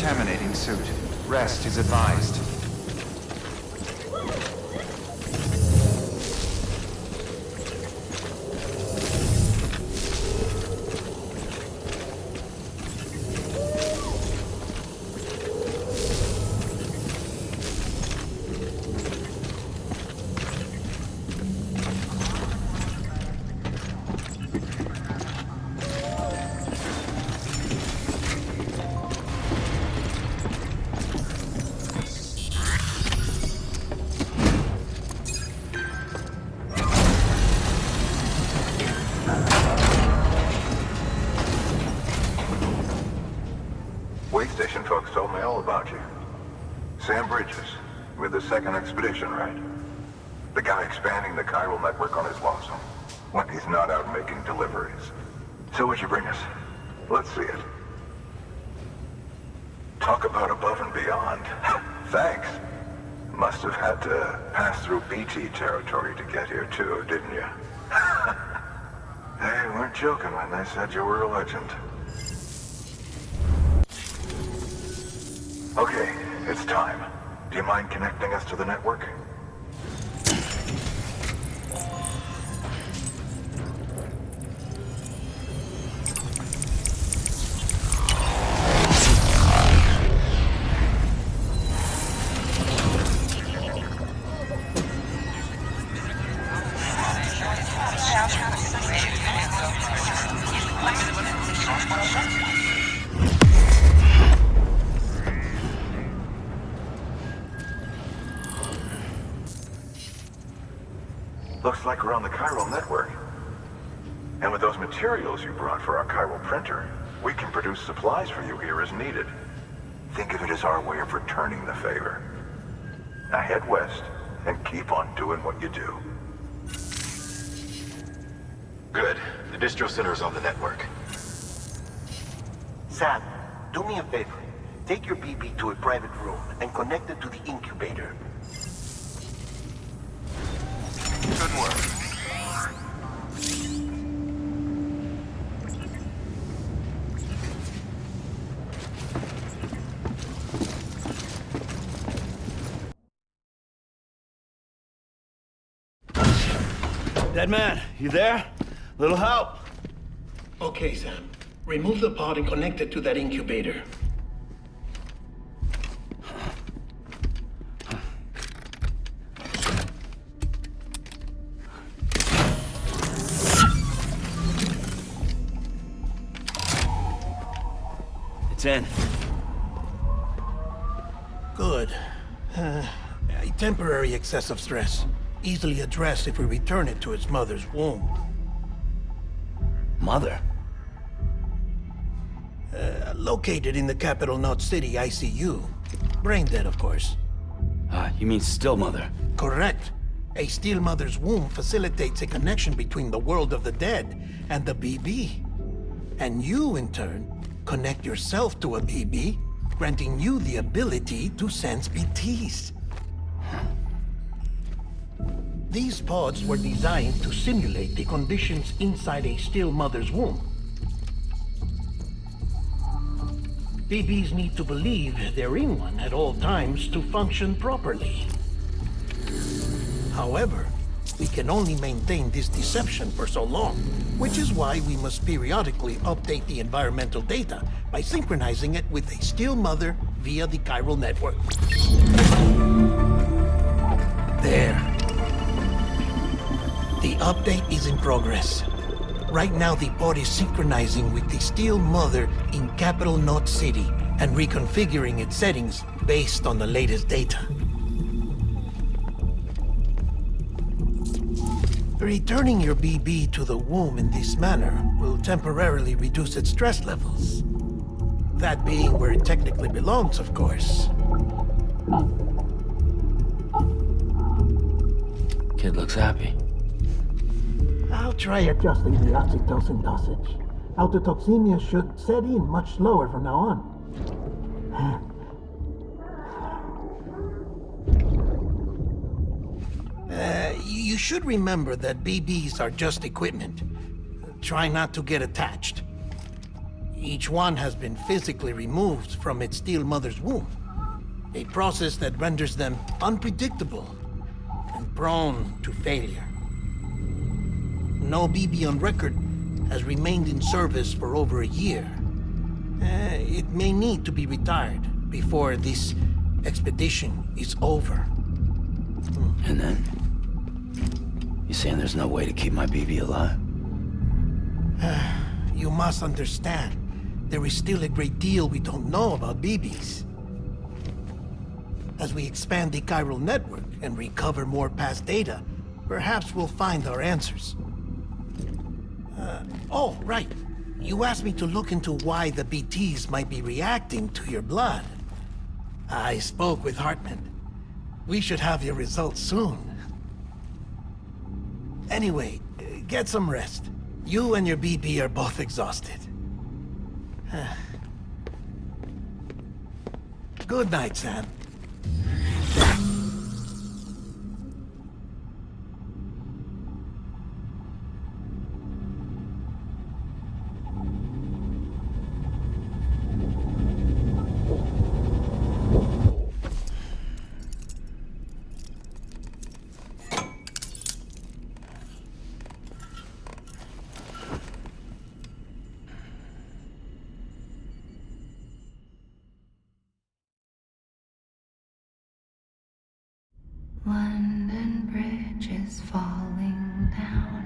terminating suit. Rest is advised. Station folks told me all about you. Sam Bridges, with the second expedition, right? The guy expanding the chiral network on his lonesome, when he's not out making deliveries. So what'd you bring us? Let's see it. Talk about above and beyond. Thanks. Must have had to pass through BT territory to get here too, didn't you? They weren't joking when they said you were a legend. Okay, it's time. Do you mind connecting us to the network? Looks like we're on the chiral network. And with those materials you brought for our chiral printer, we can produce supplies for you here as needed. Think of it as our way of returning the favor. Now head west and keep on doing what you do. Good. The distro center is on the network. Sam, do me a favor. Take your BB to a private room and connect it to the incubator. Good work. Dead man, you there? Little help? Okay, Sam. Remove the pod and connect it to that incubator. It's in. Good. A temporary excessive stress. Easily addressed if we return it to its mother's womb. Mother? Located in the capital Knot City ICU. Brain dead, of course. You mean still mother? Correct. A still mother's womb facilitates a connection between the world of the dead and the BB. And you, in turn, connect yourself to a BB, granting you the ability to sense BTs. These pods were designed to simulate the conditions inside a still mother's womb. BBs need to believe they're in one at all times to function properly. However, we can only maintain this deception for so long, which is why we must periodically update the environmental data by synchronizing it with a still mother via the chiral network. There. The update is in progress. Right now, the pod is synchronizing with the still mother in capital Knot City and reconfiguring its settings based on the latest data. Returning your BB to the womb in this manner will temporarily reduce its stress levels. That being where it technically belongs, of course. Kid looks happy. I'll try adjusting the oxytocin dosage. Autotoxemia should set in much slower from now on. You should remember that BBs are just equipment. Try not to get attached. Each one has been physically removed from its steel mother's womb. A process that renders them unpredictable and prone to failure. No BB on record has remained in service for over a year. It may need to be retired before this expedition is over. And then? You saying there's no way to keep my BB alive? You must understand, there is still a great deal we don't know about BBs. As we expand the chiral network and recover more past data, perhaps we'll find our answers. Oh, right. You asked me to look into why the BTs might be reacting to your blood. I spoke with Hartman. We should have your results soon. Anyway, get some rest. You and your BB are both exhausted. Good night, Sam. London Bridge is falling down,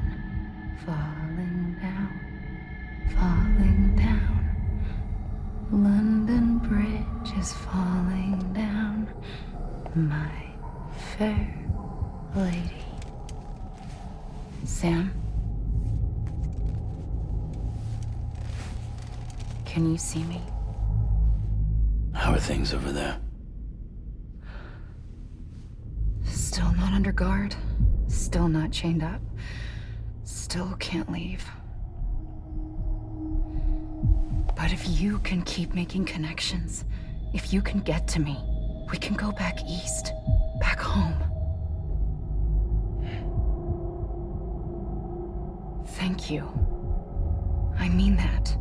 falling down, falling down. London Bridge is falling down, my fair lady. Sam? Can you see me? How are things over there? Still not under guard, still not chained up, still can't leave. But if you can keep making connections, if you can get to me, we can go back east, back home. Thank you. I mean that.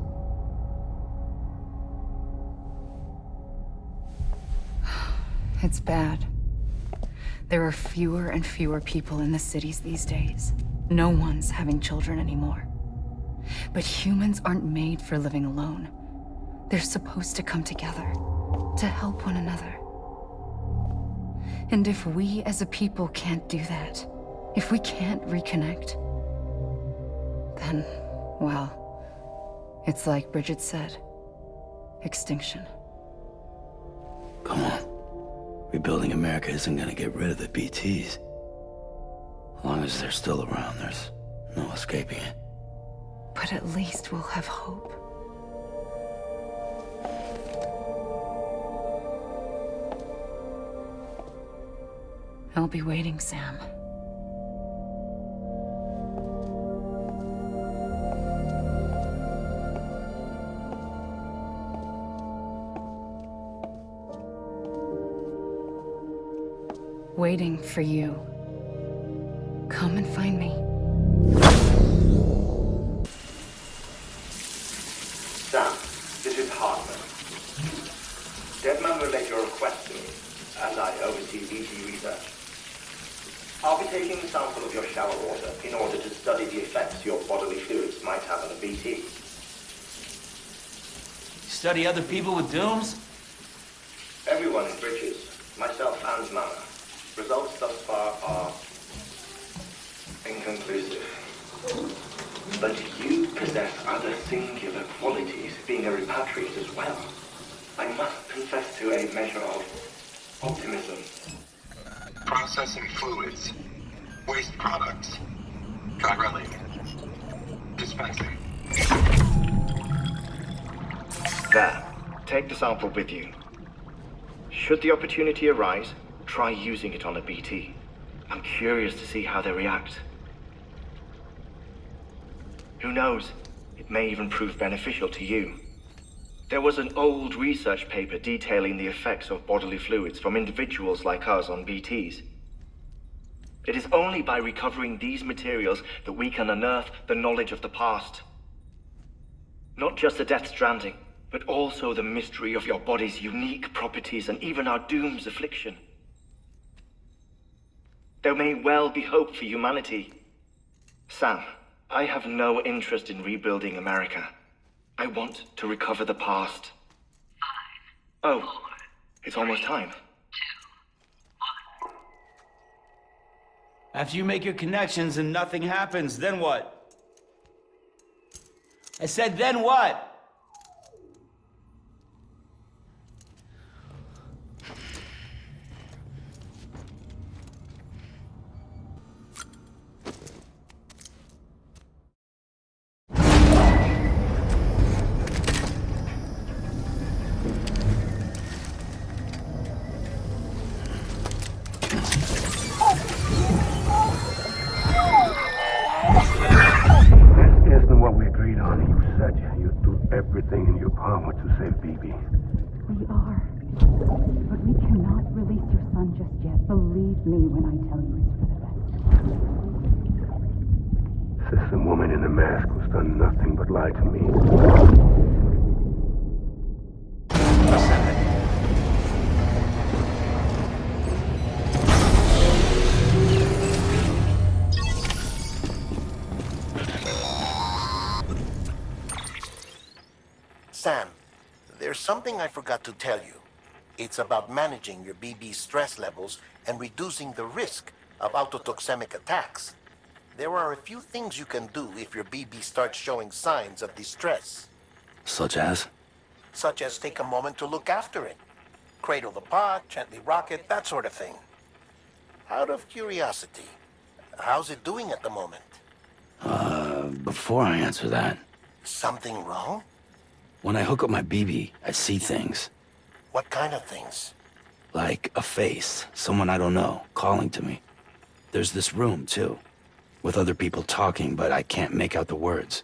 It's bad. There are fewer and fewer people in the cities these days. No one's having children anymore. But humans aren't made for living alone. They're supposed to come together, to help one another. And if we as a people can't do that, if we can't reconnect, then, well, it's like Bridget said, extinction. Come on. Rebuilding America isn't gonna get rid of the BTs. As long as they're still around, there's no escaping it. But at least we'll have hope. I'll be waiting, Sam. Waiting for you. Come and find me. Sam, this is Hartman. Deadman relayed your request to me, as I oversee BT research. I'll be taking a sample of your shower water in order to study the effects your bodily fluids might have on a BT. Study other people with dooms? Everyone in Bridges, myself and Mama. Results thus far are inconclusive. But you possess other singular qualities, being a repatriate as well. I must confess to a measure of optimism. Processing fluids. Waste products. Chirelling. Dispensing. There. Take the sample with you. Should the opportunity arise, try using it on a BT. I'm curious to see how they react. Who knows? It may even prove beneficial to you. There was an old research paper detailing the effects of bodily fluids from individuals like us on BTs. It is only by recovering these materials that we can unearth the knowledge of the past. Not just the Death Stranding, but also the mystery of your body's unique properties and even our doom's affliction. There may well be hope for humanity. Sam, I have no interest in rebuilding America. I want to recover the past. 5, 4, oh, it's almost time. 2, 1. After you make your connections and nothing happens, then what? I said, then what? Everything in your power to save BB. We are. But we cannot release your son just yet. Believe me when I tell you it's for the best. System woman in the mask who's done nothing but lie to me. Sam, there's something I forgot to tell you. It's about managing your BB stress levels and reducing the risk of autotoxemic attacks. There are a few things you can do if your BB starts showing signs of distress. Such as? Such as take a moment to look after it. Cradle the pod, gently rock it, that sort of thing. Out of curiosity, how's it doing at the moment? Before I answer that... Something wrong? When I hook up my BB, I see things. What kind of things? Like a face, someone I don't know, calling to me. There's this room, too, with other people talking, but I can't make out the words.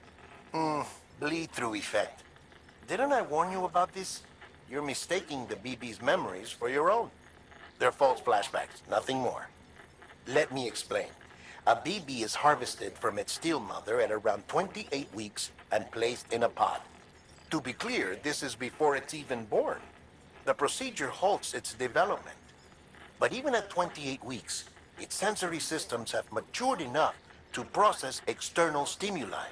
Bleed-through effect. Didn't I warn you about this? You're mistaking the BB's memories for your own. They're false flashbacks, nothing more. Let me explain. A BB is harvested from its steel mother at around 28 weeks and placed in a pod. To be clear, this is before it's even born. The procedure halts its development. But even at 28 weeks, its sensory systems have matured enough to process external stimuli.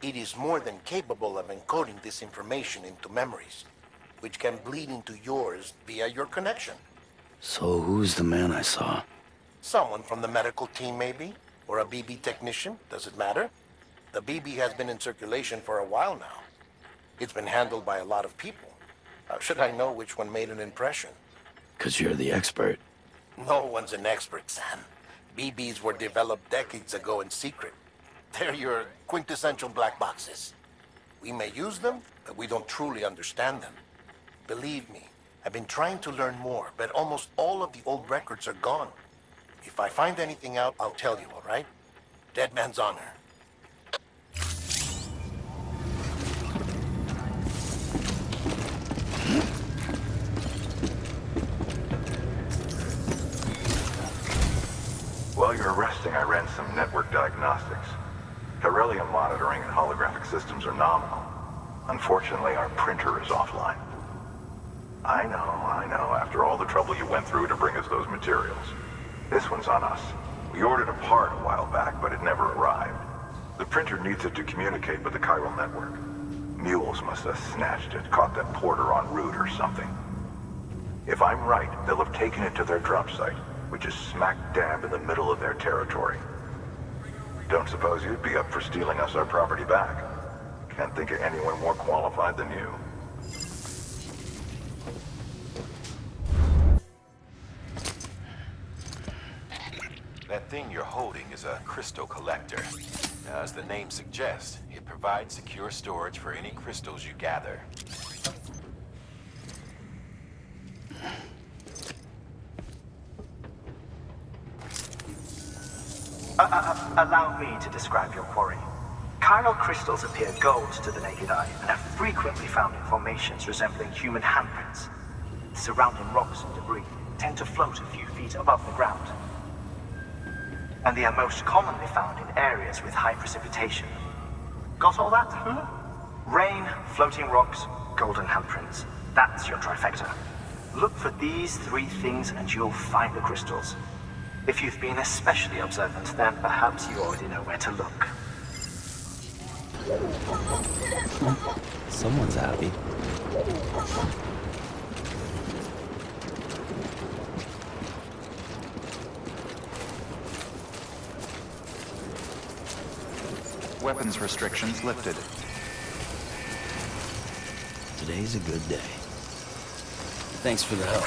It is more than capable of encoding this information into memories, which can bleed into yours via your connection. So who's the man I saw? Someone from the medical team, maybe? Or a BB technician, does it matter? The BB has been in circulation for a while now. It's been handled by a lot of people. How should I know which one made an impression? 'Cause you're the expert. No one's an expert, Sam. BBs were developed decades ago in secret. They're your quintessential black boxes. We may use them, but we don't truly understand them. Believe me, I've been trying to learn more, but almost all of the old records are gone. If I find anything out, I'll tell you, all right? Dead man's honor. While you're resting, I ran some network diagnostics. Beryllium monitoring and holographic systems are nominal. Unfortunately, our printer is offline. I know, after all the trouble you went through to bring us those materials. This one's on us. We ordered a part a while back, but it never arrived. The printer needs it to communicate with the chiral network. Mules must have snatched it, caught that porter en route or something. If I'm right, they'll have taken it to their drop site, which is smack dab in the middle of their territory. Don't suppose you'd be up for stealing us our property back? Can't think of anyone more qualified than you. That thing you're holding is a crystal collector. Now, as the name suggests, it provides secure storage for any crystals you gather. Allow me to describe your quarry. Chiral crystals appear gold to the naked eye and are frequently found in formations resembling human handprints. Surrounding rocks and debris tend to float a few feet above the ground. And they are most commonly found in areas with high precipitation. Got all that? Rain, floating rocks, golden handprints. That's your trifecta. Look for these three things and you'll find the crystals. If you've been especially observant, then perhaps you already know where to look. Someone's happy. Weapons restrictions lifted. Today's a good day. Thanks for the help.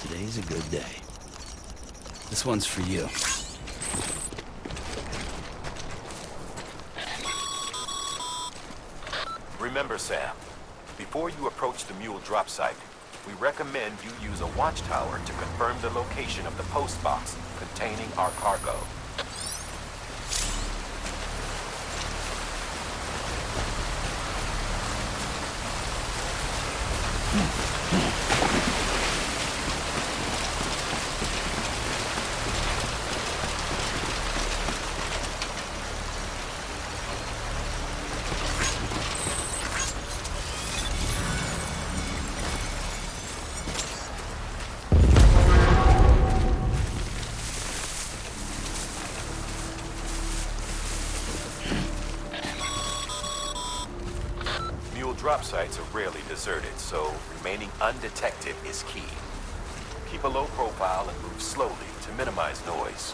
Today's a good day. This one's for you. Remember, Sam, before you approach the mule drop site, we recommend you use a watchtower to confirm the location of the post box containing our cargo. Drop sites are rarely deserted, so remaining undetected is key. Keep a low profile and move slowly to minimize noise.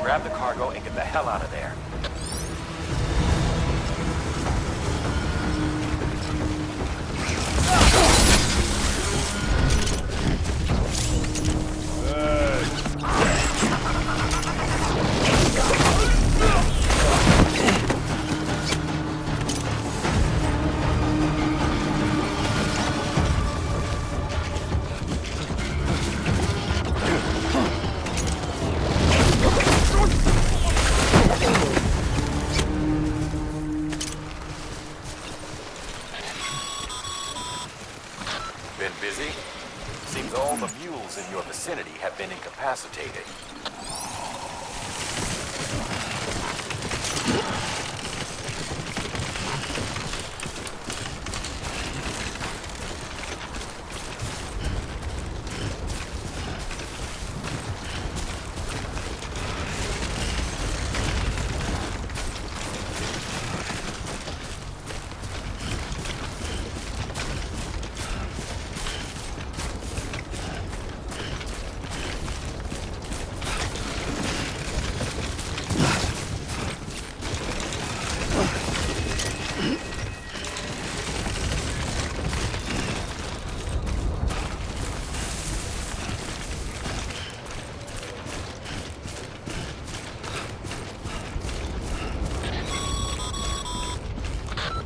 Grab the cargo and get the hell out of there. Been busy? Seems all the mules in your vicinity have been incapacitated.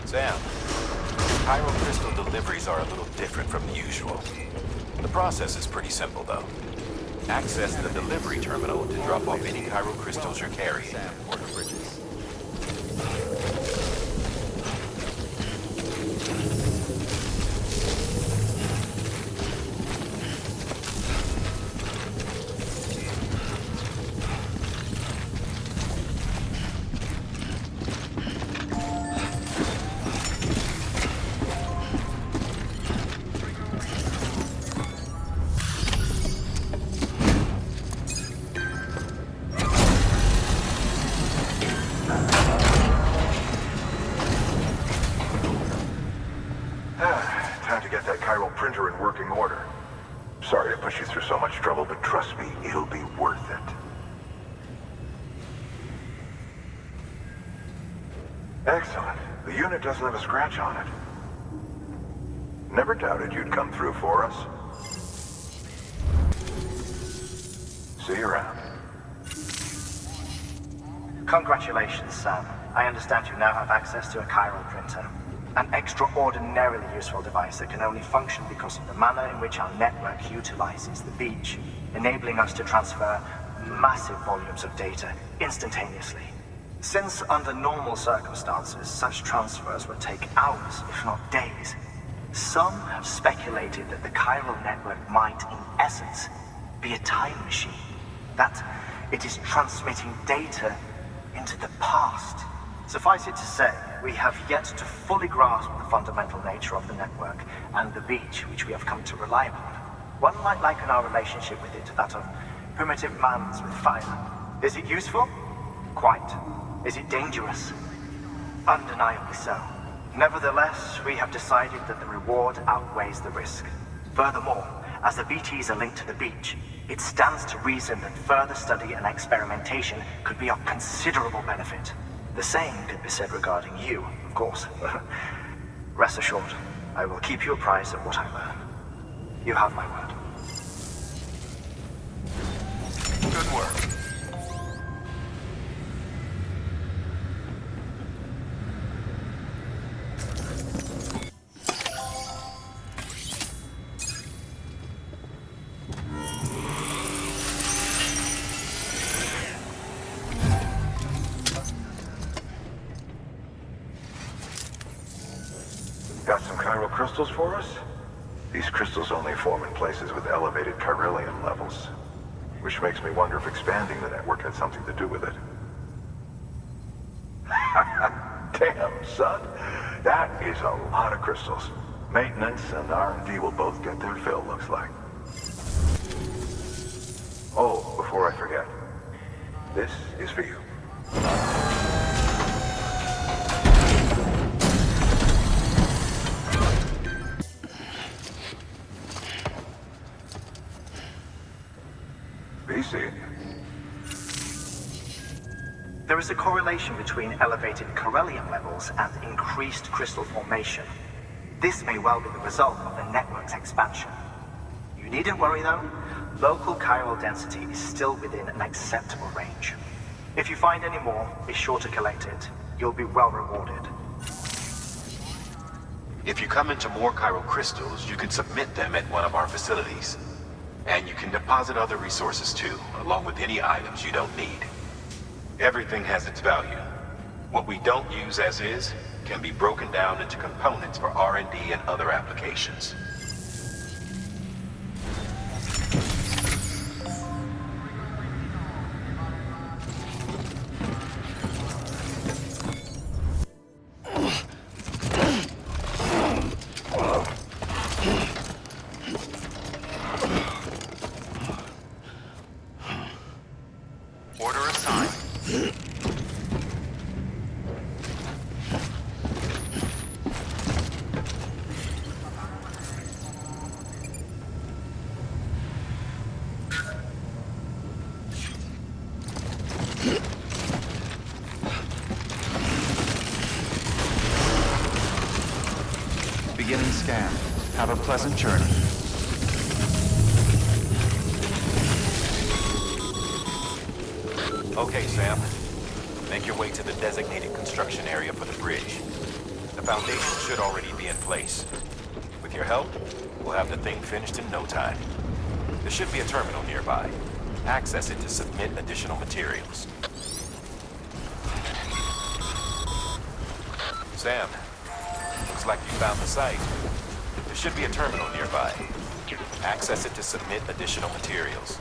Sam, Pyro crystal deliveries are a little different from the usual. The process is pretty simple, though. Access the delivery terminal to drop off any Pyro crystals you're carrying. Sam, Porter Bridges. Time to get that chiral printer in working order. Sorry to push you through so much trouble, but trust me, it'll be worth it. Excellent. The unit doesn't have a scratch on it. Never doubted you'd come through for us. See you around. Congratulations, Sam. I understand you now have access to a chiral printer. An extraordinarily useful device that can only function because of the manner in which our network utilizes the beach, enabling us to transfer massive volumes of data instantaneously. Since under normal circumstances, such transfers would take hours, if not days, some have speculated that the chiral network might, in essence, be a time machine. That it is transmitting data into the past. Suffice it to say, we have yet to fully grasp the fundamental nature of the network and the beach which we have come to rely upon. One might liken our relationship with it to that of primitive man's with fire. Is it useful? Quite. Is it dangerous? Undeniably so. Nevertheless, we have decided that the reward outweighs the risk. Furthermore, as the BTs are linked to the beach, it stands to reason that further study and experimentation could be of considerable benefit. The same could be said regarding you, of course. Rest assured, I will keep you apprised of what I learn. You have my word. Good work. Got some chiral crystals for us? These crystals only form in places with elevated chiralium levels, which makes me wonder if expanding the network had something to do with it. Damn, son. That is a lot of crystals. Maintenance and R&D will both get their fill, looks like. Oh, before I forget, this is for you. Be seeing you. There is a correlation between elevated Corellium levels and increased crystal formation. This may well be the result of the network's expansion. You needn't worry though. Local chiral density is still within an acceptable range. If you find any more, be sure to collect it. You'll be well rewarded. If you come into more chiral crystals, you can submit them at one of our facilities. And you can deposit other resources too, along with any items you don't need. Everything has its value. What we don't use as is can be broken down into components for R&D and other applications. Order assigned. Beginning scan. Have a pleasant journey. Okay, Sam. Make your way to the designated construction area for the bridge. The foundation should already be in place. With your help, we'll have the thing finished in no time. There should be a terminal nearby. Access it to submit additional materials. Sam, looks like you found the site. There should be a terminal nearby. Access it to submit additional materials.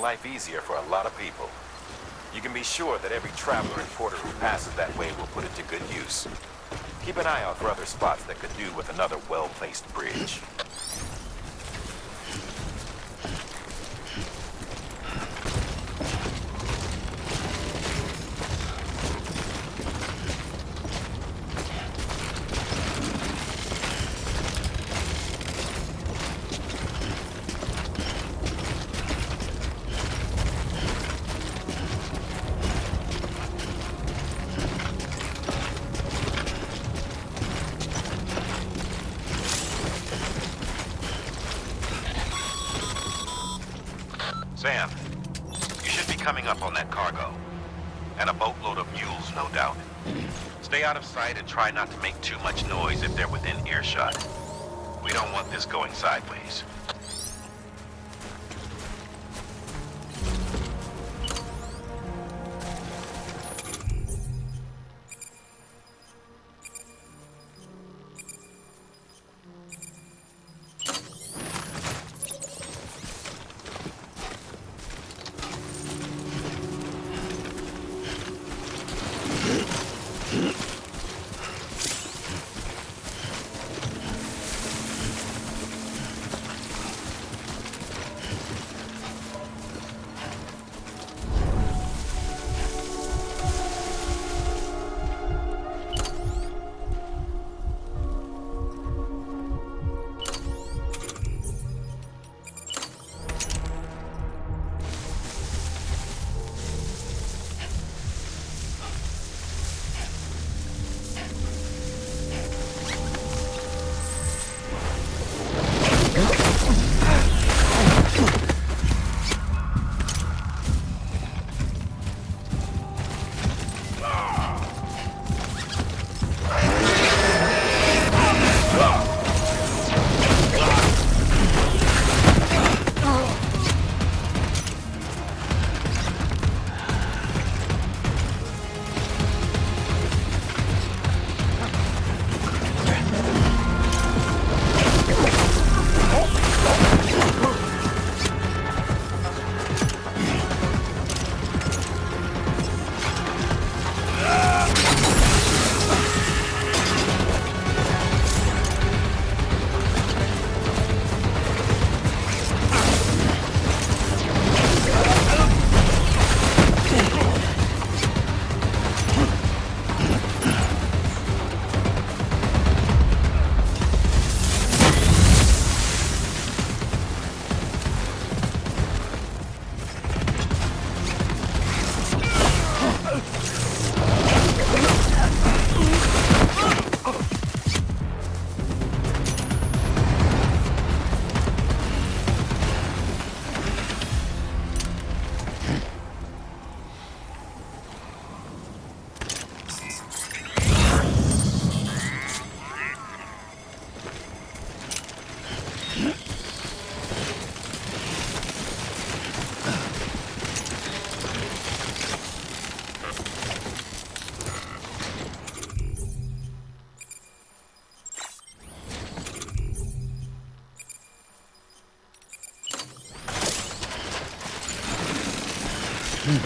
Life easier for a lot of people. You can be sure that every traveler and porter who passes that way will put it to good use. Keep an eye out for other spots that could do with another well-placed bridge. Sam, you should be coming up on that cargo. And a boatload of mules, no doubt. Stay out of sight and try not to make too much noise if they're within earshot. We don't want this going sideways. Yeah.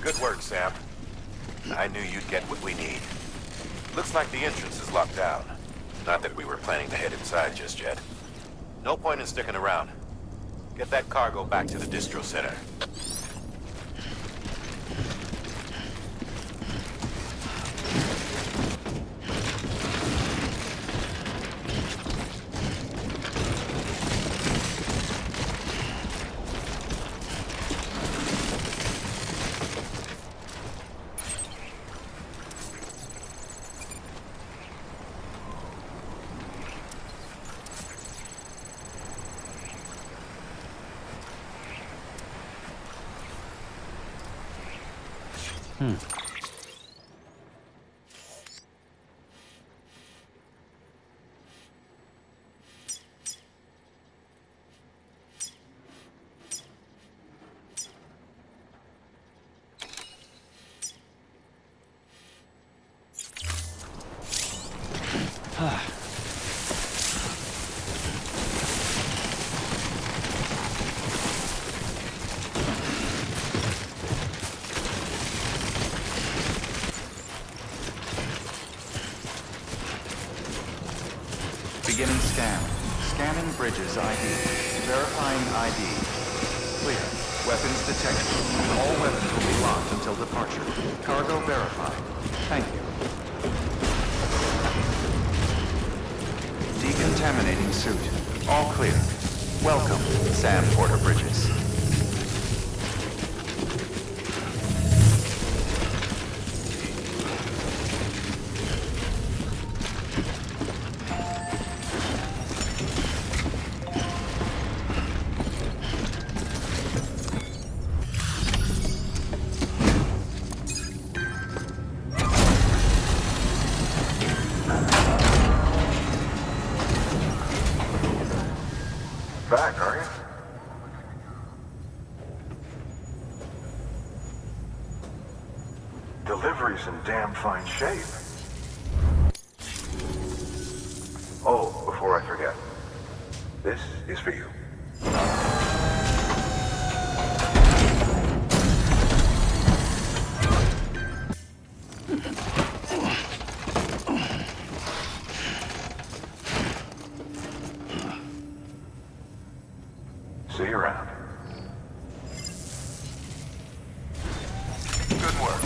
Good work, Sam. I knew you'd get what we need. Looks like the entrance is locked down. Not that we were planning to head inside just yet. No point in sticking around. Get that cargo back to the distro center. Beginning scan. Scanning bridges ID. Verifying ID. Clear. Weapons detected. All weapons will be locked until departure. Cargo verified. Thank you. Decontaminating suit. All clear. Welcome, Sam Porter Bridges. Back, are you? Delivery's in damn fine shape. Oh, before I forget, this is for you. See you around. Good work.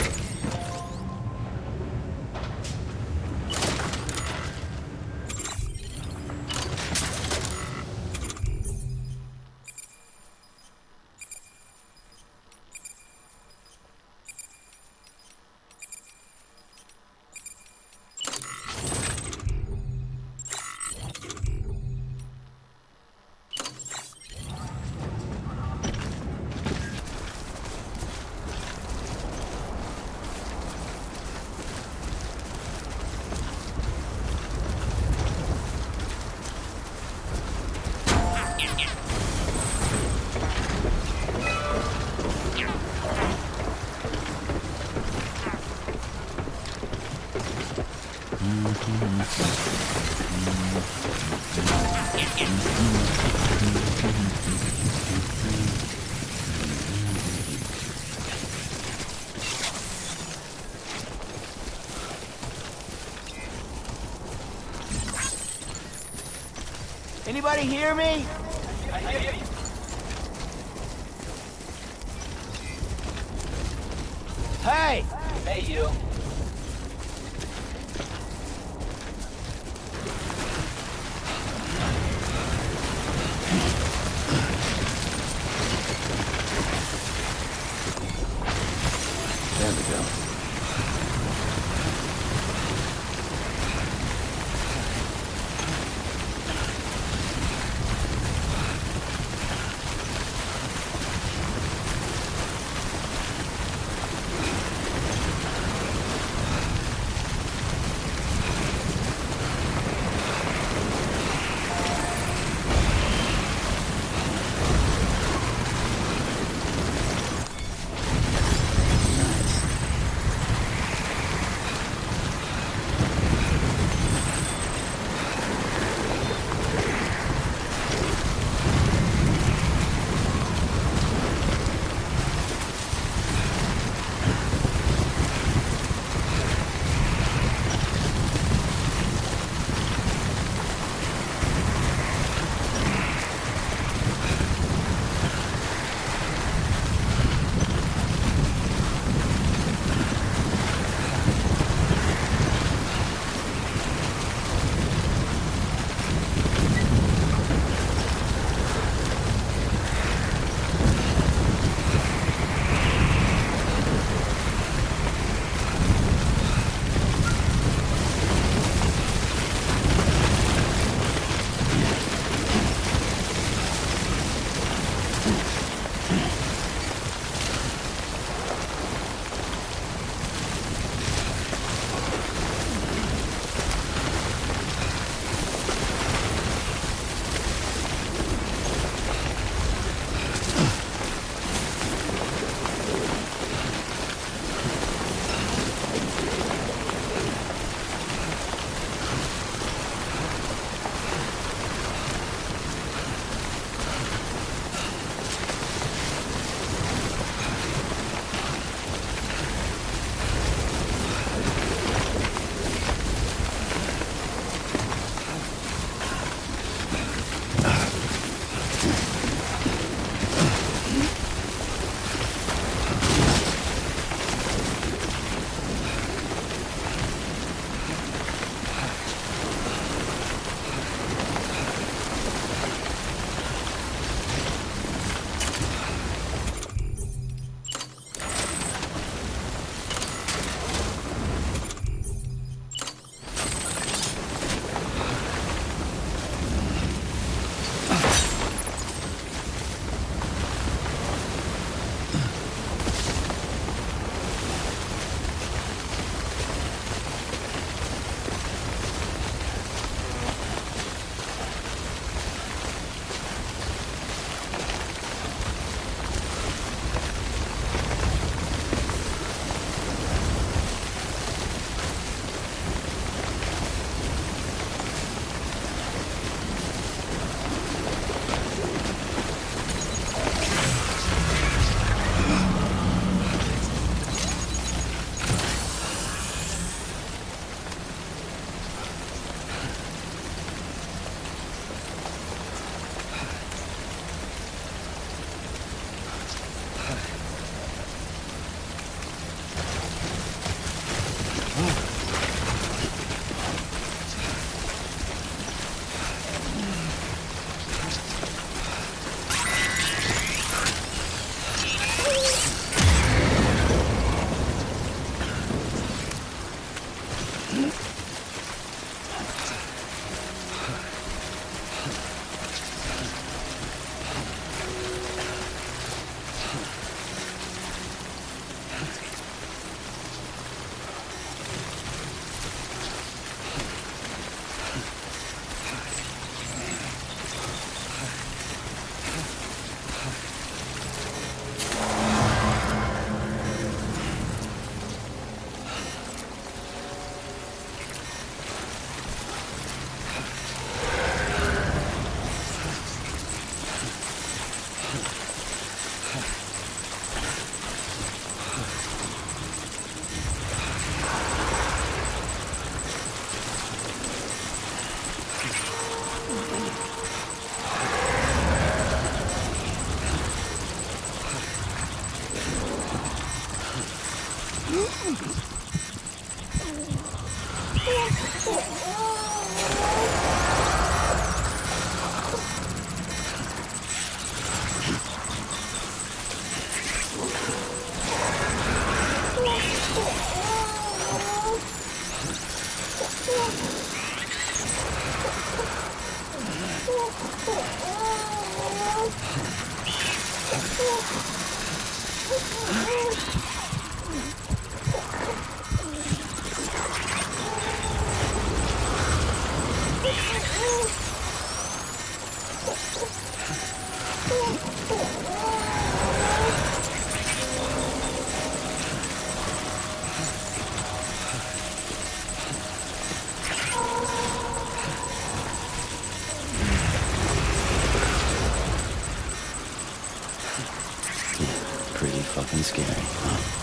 Anybody hear me? I hear you. Hey! Hey, you. There we go. Pretty fucking scary, huh?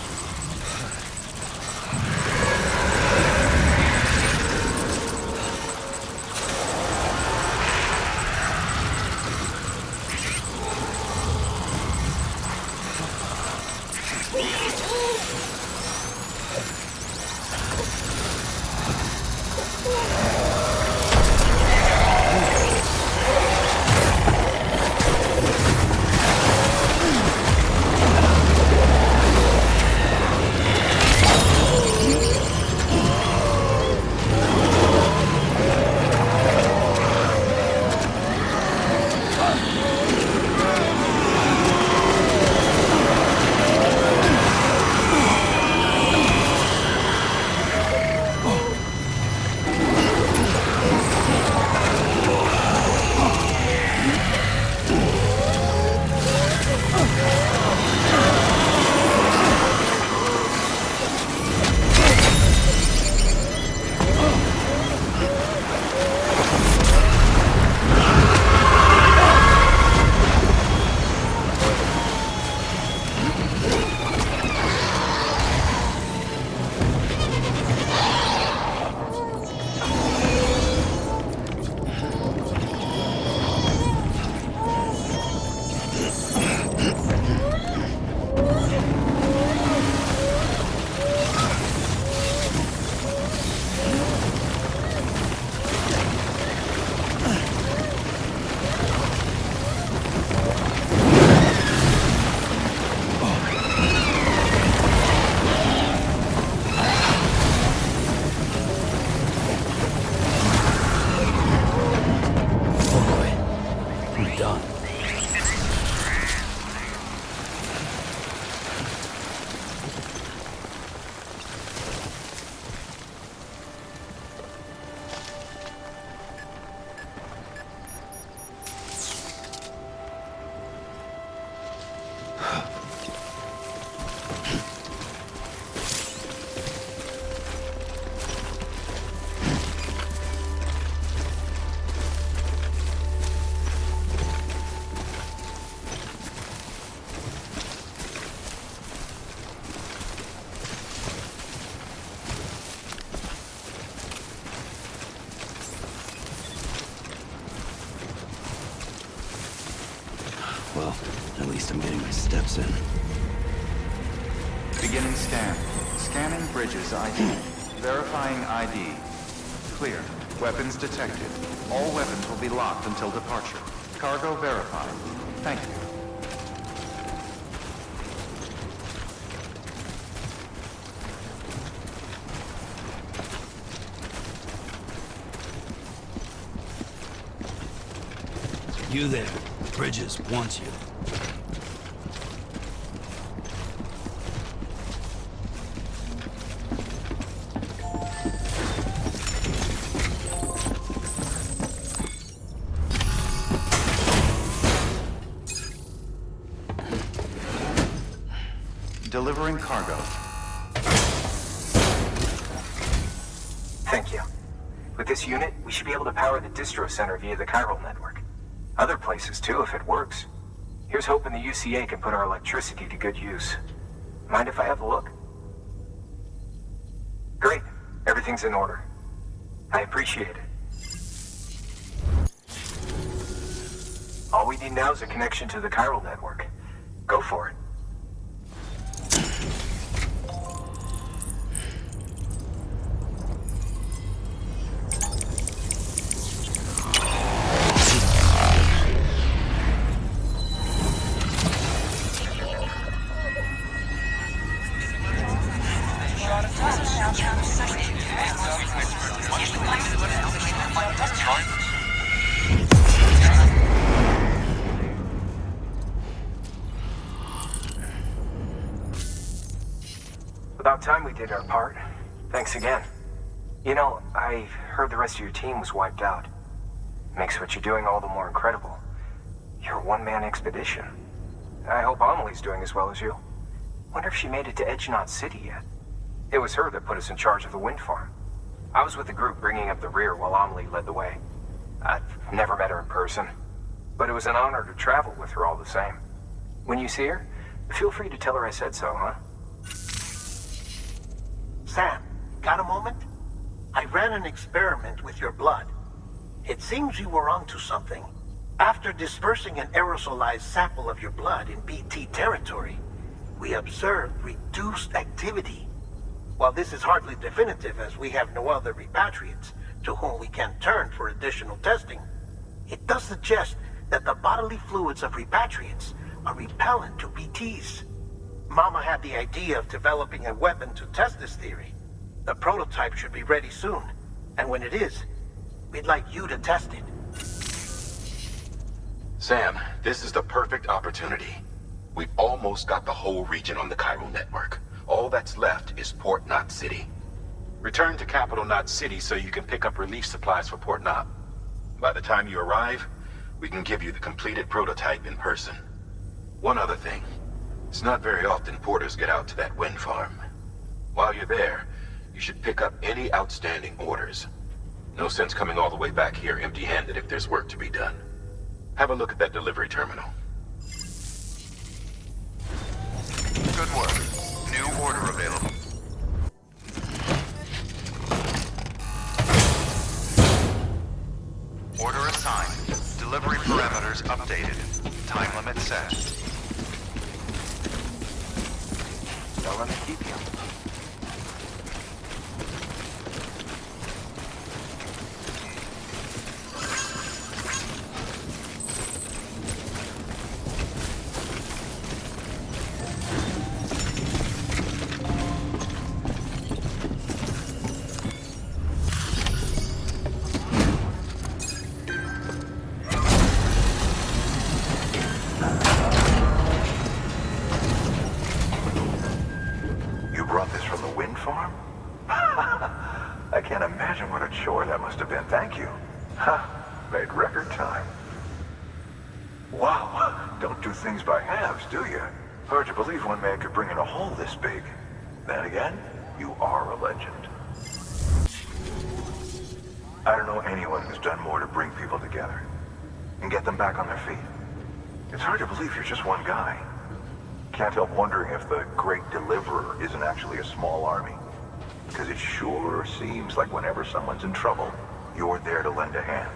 Well, at least I'm getting my steps in. Beginning scan. Scanning bridges ID. Verifying ID. Clear. Weapons detected. All weapons will be locked until departure. Cargo verified. Thank you. You there. Bridges wants you. Delivering cargo. Thank you. With this unit, we should be able to power the distro center via the chiral network. Other places too, if it works. Here's hoping the UCA can put our electricity to good use. Mind if I have a look? Great. Everything's in order. I appreciate it. All we need now is a connection to the chiral network. Go for it. About time we did our part. Thanks again. You know, I heard the rest of your team was wiped out. Makes what you're doing all the more incredible. You're a one-man expedition. I hope Amelie's doing as well as you. Wonder if she made it to Edgenot City yet. It was her that put us in charge of the wind farm. I was with the group bringing up the rear while Amelie led the way. I've never met her in person, but it was an honor to travel with her all the same. When you see her, feel free to tell her I said so, huh? Sam, got a moment? I ran an experiment with your blood. It seems you were onto something. After dispersing an aerosolized sample of your blood in BT territory, we observed reduced activity. While this is hardly definitive as we have no other repatriates to whom we can turn for additional testing, it does suggest that the bodily fluids of repatriates are repellent to BTs. Mama had the idea of developing a weapon to test this theory. The prototype should be ready soon, and when it is, we'd like you to test it. Sam, this is the perfect opportunity. We've almost got the whole region on the chiral network. All that's left is Port Knot City. Return to Capital Knot City so you can pick up relief supplies for Port Knot. By the time you arrive, we can give you the completed prototype in person. One other thing. It's not very often porters get out to that wind farm. While you're there, you should pick up any outstanding orders. No sense coming all the way back here empty-handed if there's work to be done. Have a look at that delivery terminal. Good work. New order available. Order assigned. Delivery parameters updated. Time limit set. Don't let me keep you. Thank you. Ha! Made record time. Wow! Don't do things by halves, do you? Hard to believe one man could bring in a hole this big. Then again, you are a legend. I don't know anyone who's done more to bring people together and get them back on their feet. It's hard to believe you're just one guy. Can't help wondering if the Great Deliverer isn't actually a small army. Because it sure seems like whenever someone's in trouble, you're there to lend a hand.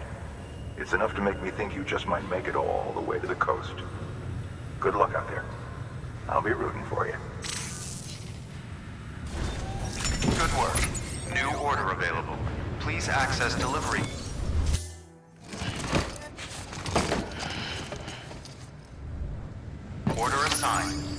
It's enough to make me think you just might make it all the way to the coast. Good luck out there. I'll be rooting for you. Good work. New order available. Please access delivery. Order assigned.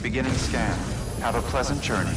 Beginning scan. Have a pleasant journey.